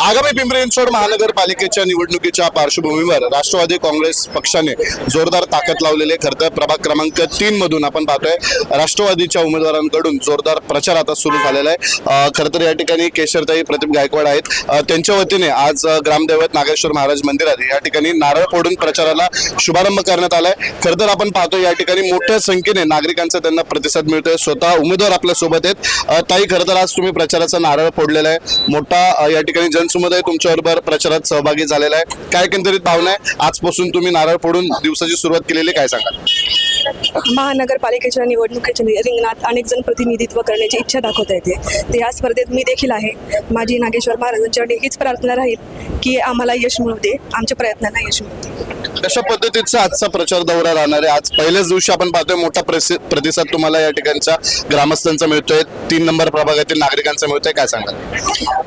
आगामी पिंपरी चिंचवड महानगरपालिकेच्या निवडणुकीच्या पार्श्वभूमीवर राष्ट्रवादी काँग्रेस पक्षाने जोरदार ताकद लावलेली आहे। खरं तर प्रभाग क्रमांक 3 मधून आपण पाहतोय राष्ट्रवादीच्या उमेदवारांकडून जोरदार प्रचार आता सुरू झालेला आहे। खरं तर या ठिकाणी केशरताई प्रदीप गायकवाड आहेत, त्यांच्या वतीने आज ग्रामदैवत नागेश्वर महाराज मंदिरात या ठिकाणी नारळ फोडून प्रचाराला शुभारंभ करण्यात आलाय। खरं तर आपण पाहतो या ठिकाणी मोठ्या संख्येने नागरिकांचा त्यांना प्रतिसाद मिळतोय। स्वतः उमेदवार आपल्या सोबत आहेत। ताई, खरं तर आज तुम्ही प्रचाराचा नारळ फोडलेला आहे, मोठा या ठिकाणी जनसमुदाय तुमच्याबरोबर प्रचारात सहभागी झालेला आहे। काय एकंदरीत भावना आहे, आजपासून तुम्ही नारळ फोडून दिवसाची सुरुवात केलेली, काय सांगाल? महानगरपालिकेच्या निवडणुकीच्या रिंगणात अनेक जण प्रतिनिधित्व करण्याची इच्छा दाखवता येते। तर या स्पर्धेत मी देखील आहे। माझी नागेश्वर महाराजांच्याकडे हीच प्रार्थना राहील की आम्हाला यश मिळू दे, आमच्या प्रयत्नांना यश मिळू दे। कशा पद्धतीचा आजचा प्रचार दौरा राहणार आहे? आज पहिल्याच दिवशी आपण पाहतोय मोठा प्रतिसाद तुम्हाला या ठिकाणच्या ग्रामस्थांचा मिळतोय, 3 नंबर प्रभागातील नागरिकांचा मिळतोय, काय सांगाल?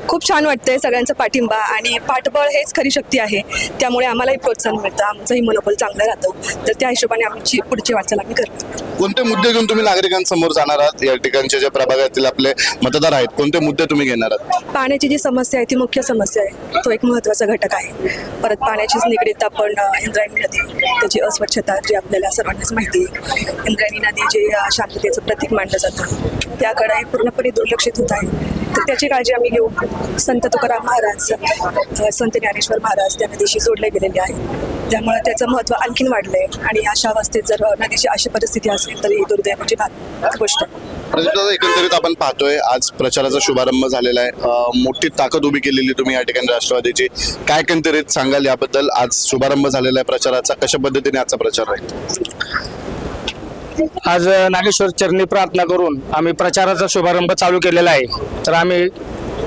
खूप छान वाटतंय, सगळ्यांचा पाठिंबा आणि पाठबळ हेच खरी शक्ती आहे। त्यामुळे आम्हालाही प्रोत्साहन मिळतं, आमचंही मनोबल चांगलं राहतं। तर त्या हिशोबाने आमची पुढची वाटचाल आम्ही करतो। कोणते मुद्दे घेऊन तुम्ही नागरिकांसमोर जाणार आहात? या ठिकाणचे जे प्रभागातील आपले मतदार आहेत, कोणते मुद्दे तुम्ही घेणार आहात? पाण्याची जी समस्या आहे ती मुख्य समस्या आहे, तो एक महत्त्वाचा घटक आहे। परत पाण्याचीच निगडीत आपण इंद्रायणी नदी, त्याची अस्वच्छता जी आपल्याला सर्वांनाच माहिती आहे। इंद्रायणी नदी जे शांततेचं प्रतीक मानलं जातं, त्याकडे पूर्णपणे दुर्लक्षित होत आहे। तर त्याची काळजी आम्ही घेऊ। संत तुकाराम महाराज, संत ज्ञानेश्वर महाराज त्या नदीशी जोडले गेलेले आहेत, त्यामुळे त्याचं महत्त्व आणखीन वाढलंय। आणि अशा अवस्थेत जर नदीची अशी परिस्थिती असेल तर ही दुर्दैवाची गोष्ट आहे। एकंदरीत आपण पाहतोय आज प्रचाराचा शुभारंभ झालेला आहे, मोठी ताकद उभी केलेली तुम्ही या ठिकाणी राष्ट्रवादीची, काय एकंदरीत सांगाल याबद्दल? आज शुभारंभ झालेला आहे प्रचाराचा, कशा पद्धतीने आजचा प्रचार राहील? आज नागेश्वर चरणी प्रार्थना करून आम्ही प्रचाराचा शुभारंभ चालू केलेला आहे। तर आम्ही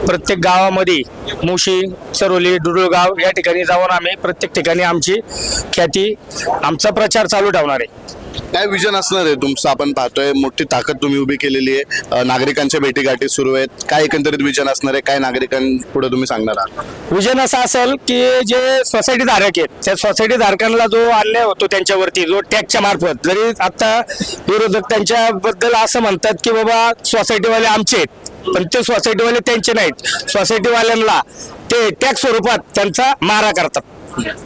प्रत्येक गावामध्ये मुशी, सरोली, डुडुळगाव या ठिकाणी जाऊन आम्ही प्रत्येक ठिकाणी आमची ख्याती, आमचा प्रचार चालू ठेवणार आहे। काय विजन असणार आहे तुमचं? आपण पाहतोय मोठी ताकद तुम्ही उभी केलेली आहे, नागरिकांच्या भेटीगाठी सुरू आहेत, काय एकंदरीत विजन असणार आहे, काय नागरिकांपुढे तुम्ही सांगणार आहात? विजन असं असेल की जे सोसायटी धारक आहेत त्या सोसायटी धारकांना जो अन्याय होतो त्यांच्यावरती, जो टॅक्सच्या मार्फत, जरी आता विरोधक त्यांच्याबद्दल असं म्हणतात की बाबा सोसायटीवाले आमचे आहेत, पण ते सोसायटीवाले त्यांचे नाहीत। सोसायटीवाल्यांना ते टॅक्स स्वरूपात त्यांचा मारा करतात,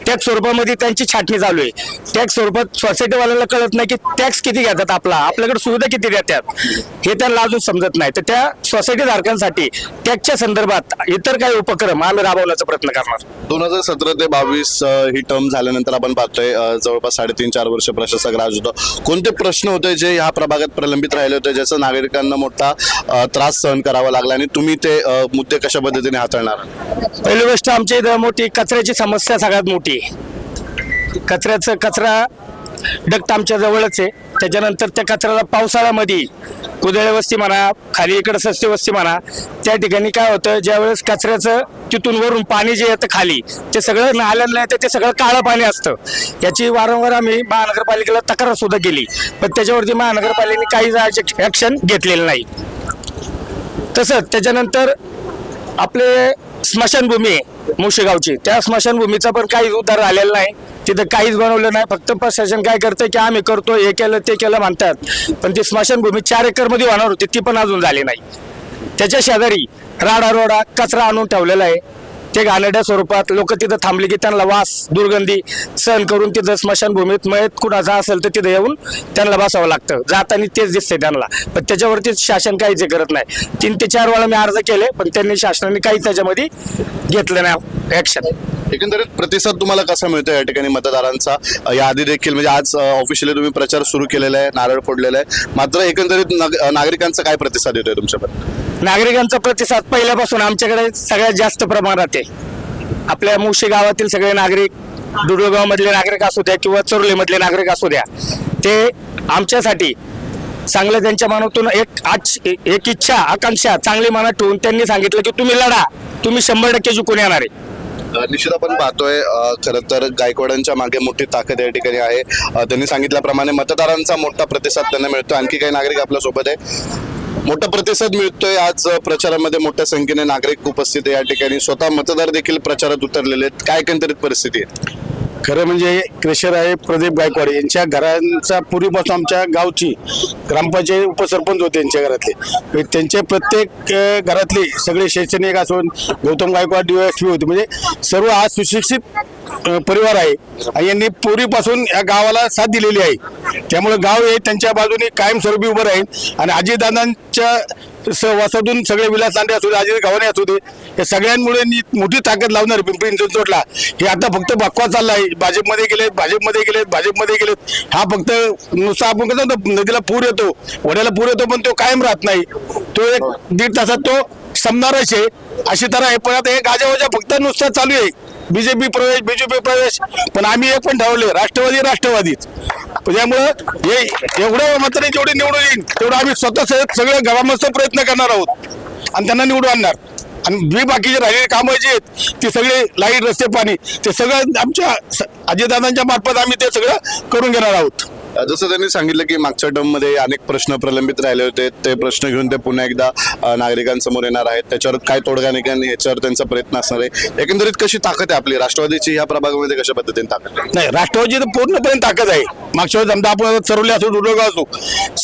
टॅक्स स्वरूपामध्ये त्यांची छाटणी चालू आहे। टॅक्स स्वरूपात सोसायटीवाल्याला कळत नाही की टॅक्स किती घेतात, आपल्याकडे सुविधा किती देतात हे त्यांना अजून समजत नाही। तर त्या सोसायटी धारकांसाठी टॅक्सच्या संदर्भात इतर काही उपक्रम आम्ही राबवण्याचा प्रयत्न करणार। 2017 ते 22 ही टर्म झाल्यानंतर आपण पाहतोय जवळपास 3.5-4 वर्ष प्रशासक राज होतं। कोणते प्रश्न होते जे या प्रभागात प्रलंबित राहिले होते, ज्याचा नागरिकांना मोठा त्रास सहन करावा लागला, आणि तुम्ही ते मुद्दे कशा पद्धतीने हाताळणार? पहिली गोष्ट, आमच्या इथं मोठी कचऱ्याची समस्या सगळ्यात मोठी आहे। कचरा डक्ट आमच्या जवळच आहे। त्याच्यानंतर त्या कचऱ्याला पावसाळ्यामध्ये कुदळे वस्ती म्हणा, खाली इकडे सस्ती वस्ती म्हणा, त्या ठिकाणी काय होतं, ज्यावेळेस कचऱ्याचं तिथून वरून पाणी जे येतं खाली, ते सगळं नाल्यांना येतं, ते सगळं काळं पाणी असतं। याची वारंवार आम्ही महानगरपालिकेला तक्रार सुद्धा केली, पण त्याच्यावरती महानगरपालिकेने काही ऍक्शन घेतलेलं नाही। तसंच त्याच्यानंतर आपले स्मशानभूमी आहे मुळशीगावची, त्या स्मशानभूमीचा पण काही उद्धार झालेला नाही, तिथं काहीच बनवलं नाही। फक्त प्रशासन काय करतं की आम्ही करतो, हे केलं ते केलं म्हणतात, पण ती स्मशानभूमी 4 एकरमध्ये होणार होती, ती पण अजून झाली नाही। त्याच्या शेजारी राडा कचरा आणून ठेवलेला आहे, ते घाणेरड्या स्वरूपात लोक तिथं थांबले की त्यांना वास, दुर्गंधी सहन करून तिथं स्मशानभूमीत मयत कुणाचा असेल तर तिथं येऊन त्यांना बसावं लागतं, जाताना तेच दिसते त्यांना, पण त्याच्यावरती शासन काहीच करत नाही। 3 ते 4 वेळा मी अर्ज केले, पण त्यांनी शासनाने काहीच त्याच्यामध्ये घेतलं नाही ऍक्शन। एकंदरीत प्रतिसाद तुम्हाला कसा मिळतो या ठिकाणी मतदारांचा? याआधी देखील म्हणजे आज ऑफिशियली तुम्ही प्रचार सुरू केलेला आहे, नारळ फोडलेला आहे, मात्र एकंदरीत नागरिकांचा काय प्रतिसाद येतोय तुमच्याकडे? नागरिकांचा प्रतिसाद पहिल्यापासून आमच्याकडे सगळ्यात जास्त प्रमाणात आहे। आपल्या मुळशी गावातील सगळे नागरिक, डुडुळगाव मधले नागरिक असू द्या किंवा चोरली मधले नागरिक असू द्या, ते आमच्यासाठी चांगलं, त्यांच्या मनातून एक इच्छा, आकांक्षा चांगली मनात ठेवून त्यांनी सांगितलं की तुम्ही लढा, तुम्ही 100% जिंकून येणार आहे। निश्चित आपण पाहतोय खरं तर गायकवाडांच्या मागे मोठी ताकद या ठिकाणी आहे। त्यांनी सांगितल्याप्रमाणे मतदारांचा मोठा प्रतिसाद त्यांना मिळतो। आणखी काही नागरिक आपल्या सोबत आहे, मोठा प्रतिसाद मिळतोय। आज प्रचारामध्ये मोठ्या संख्येने नागरिक उपस्थित आहे या ठिकाणी, स्वतः मतदार देखील प्रचारात उतरलेले आहेत, काय एकंदरीत परिस्थिती आहे? खरं म्हणजे क्रेशर आहे प्रदीप गायकवाड यांच्या घरांचा पूर्वीपासून आमच्या गावची ग्रामपंचायत उपसरपंच होते त्यांच्या घरातले. त्यांचे प्रत्येक घरातले सगळे शैक्षणिक असून गौतम गायकवाड DYSP होते. म्हणजे सर्व हा सुशिक्षित परिवार आहे आणि यांनी पूर्वीपासून या गावाला साथ दिलेली आहे. त्यामुळे गाव हे त्यांच्या बाजूने कायमस्वरूपी उभं राहील आणि अजितदादांच्या सहवासातून सगळे विलास लांडे असू दे, अजित गव्हाणे असू दे, या सगळ्यांमुळे मोठी ताकद लावणार पिंपरी चिंचवडला. हे आता फक्त बकवा चालला आहे. भाजपमध्ये गेलेत. हा फक्त नुसता आपण कसं म्हणतो, नदीला पूर येतो, वड्याला पूर येतो, पण तो कायम राहत नाही. तो 1-1.5 तासात तो संपणारच आहे, अशी तरह आहे. पण आता हे गाजावाजा फक्त नुसतं चालू आहे. BJP प्रवेश, पण आम्ही एक पण ठरवले, राष्ट्रवादीच. त्यामुळं हे एवढं मात्र जेवढे निवडून येईल तेवढं आम्ही स्वतः सगळं गावामध्ये प्रयत्न करणार आहोत आणि त्यांना निवडून आणणार. आणि जी बाकीचे राहिलेली कामं जी आहेत ती सगळे लाईट, रस्ते, पाणी, ते सगळं आमच्या अजितदादांच्या मार्फत आम्ही ते सगळं करून घेणार आहोत. जसं त्यांनी सांगितलं की मागच्या टर्ममध्ये अनेक प्रश्न प्रलंबित राहिले होते, ते प्रश्न घेऊन ते पुन्हा एकदा नागरिकांसमोर येणार आहेत. त्याच्यावर काय तोडगा निघेल याच्यावर त्यांचा प्रयत्न असणार आहे. एकंदरीत कशी ताकद आहे आपली राष्ट्रवादीची ह्या प्रभागामध्ये, कशा पद्धतीने ताकद आहे? नाही, राष्ट्रवादी तर पूर्णपणे ताकद आहे. मागच्या वेळेस समजा आपण सरवले असो, डुडोगा असो,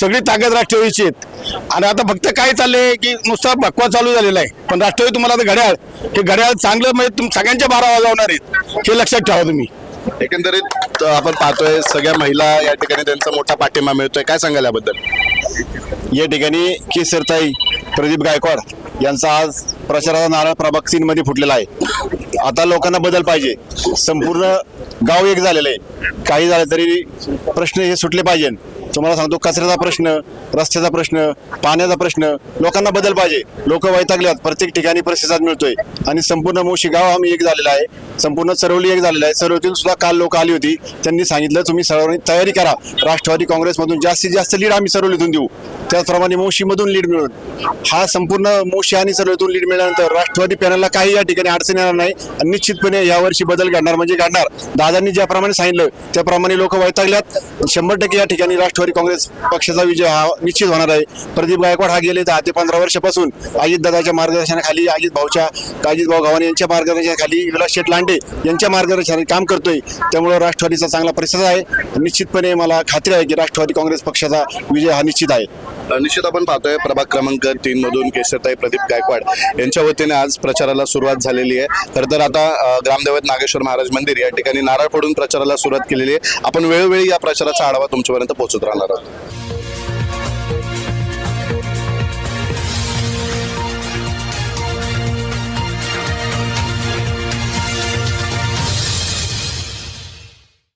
सगळी ताकद राष्ट्रवादीची आहेत. आणि आता फक्त काय चाललंय की नुसता बकवा चालू झालेला आहे. पण राष्ट्रवादी तुम्हाला आता घड्याळ चांगलं म्हणजे सगळ्यांच्या 12 वाजवणार आहेत, हे लक्षात ठेवा तुम्ही. एकंदरीत आपण पाहतोय सगळ्या महिला या ठिकाणी त्यांचा मोठा पाठिंबा मिळतोय. काय सांगाल याबद्दल? या ठिकाणी केसरताई प्रदीप गायकवाड यांचा आज प्रचाराचा नारळ प्रभाग 3 मध्ये फुटलेला आहे. आता लोकांना बदल पाहिजे. संपूर्ण गाव एक झालेलं आहे. काही झालं तरी प्रश्न हे सुटले पाहिजे. तुम्हाला सांगतो, कचऱ्याचा प्रश्न, रस्त्याचा प्रश्न, पाण्याचा प्रश्न, लोकांना बदल पाहिजे. लोक वैतागल्यात, प्रत्येक ठिकाणी प्रतिसाद मिळतोय आणि संपूर्ण मोशी गाव आम्ही एक झालेला आहे. संपूर्ण सरवली एक झालेला आहे. सरवलीतून सुद्धा काल लोक आली होती. त्यांनी सांगितलं तुम्ही सर्वांनी तयारी करा, राष्ट्रवादी काँग्रेसमधून जास्तीत जास्त लीड आम्ही सरवलीतून देऊ. त्याचप्रमाणे मोशीमधून लीड मिळून हा संपूर्ण मोशी आणि सरवलीतून लीड मिळाल्यानंतर राष्ट्रवादी पॅनलला काही या ठिकाणी अडचण येणार नाही आणि निश्चितपणे यावर्षी बदल घडणार म्हणजे घडणार. दादांनी ज्याप्रमाणे सांगितलं त्याप्रमाणे लोक वैतागल्यात. 100% या ठिकाणी राष्ट्रवादी काँग्रेस पक्षाचा विजय हा निश्चित होणार आहे. प्रदीप गायकवाड हा गेले 10 ते 15 वर्षापासून अजितदादाच्या मार्गदर्शनाखाली, अजितभाऊ गव्हाणे यांच्या मार्गदर्शनाखाली, विलास शेठ लांडे यांच्या मार्गदर्शनाखाली काम करतोय. त्यामुळे राष्ट्रवादीचा चांगला प्रतिसाद आहे. निश्चितपणे मला खात्री आहे की राष्ट्रवादी काँग्रेस पक्षाचा विजय हा निश्चित आहे. निश्चित आपण पाहतोय प्रभाग क्रमांक 3 मधून केशरताई प्रदीप गायकवाड यांच्या वतीने आज प्रचाराला सुरुवात झालेली आहे. खरं तर आता ग्रामदैवत नागेश्वर महाराज मंदिर या ठिकाणी नारळ फोडून प्रचाराला सुरुवात केलेली आहे. आपण वेळोवेळी या प्रचाराचा आढावा तुमच्यापर्यंत पोहोचत राहणार आहोत.